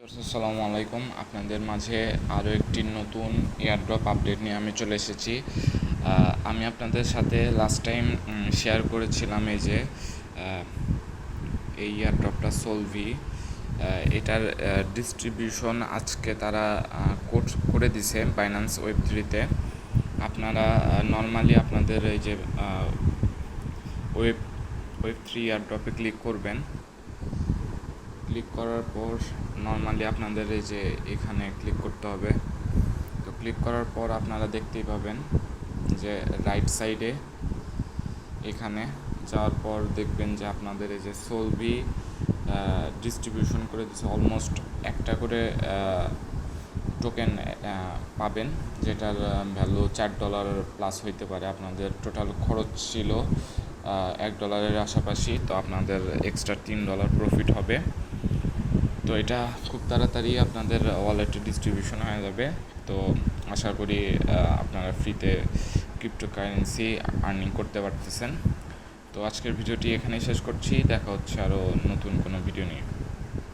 আসসালামু আলাইকুম। আপনাদের মাঝে আরও একটি নতুন এয়ারড্রপ আপডেট নিয়ে আমি চলে এসেছি। আমি আপনাদের সাথে লাস্ট টাইম শেয়ার করেছিলাম এই এয়ারড্রপটা সোলভি। এটার ডিস্ট্রিবিউশন আজকে তারা করে দিছে বাইন্যান্স ওয়েব3-তে। আপনারা নর্মালি আপনাদের এই যে ওয়েব3 এয়ারড্রপে ক্লিক করবেন। ক্লিক করার পর নর্মালি আপনাদের এই যে এখানে ক্লিক করতে হবে। তো ক্লিক করার পর আপনারা দেখতেই পাবেন যে রাইট সাইডে এখানে যাওয়ার পর দেখবেন যে আপনাদের এই যে সোলভি ডিস্ট্রিবিউশন করে দিচ্ছে। অলমোস্ট একটা করে টোকেন পাবেন, যেটার ভ্যালু $4 প্লাস হইতে পারে। আপনাদের টোটাল খরচ ছিল $1 আশাপাশি, তো আপনাদের এক্সট্রা $3 প্রফিট হবে। তো এটা খুব তাড়াতাড়ি আপনাদের ওয়ালেটে ডিস্ট্রিবিউশন হয়ে যাবে। তো আশা করি আপনারা ফ্রিতে ক্রিপ্টোকারেন্সি আর্নিং করতে পারতেছেন। তো আজকের ভিডিওটি এখানেই শেষ করছি। দেখা হচ্ছে আরও নতুন কোনো ভিডিও নিয়ে।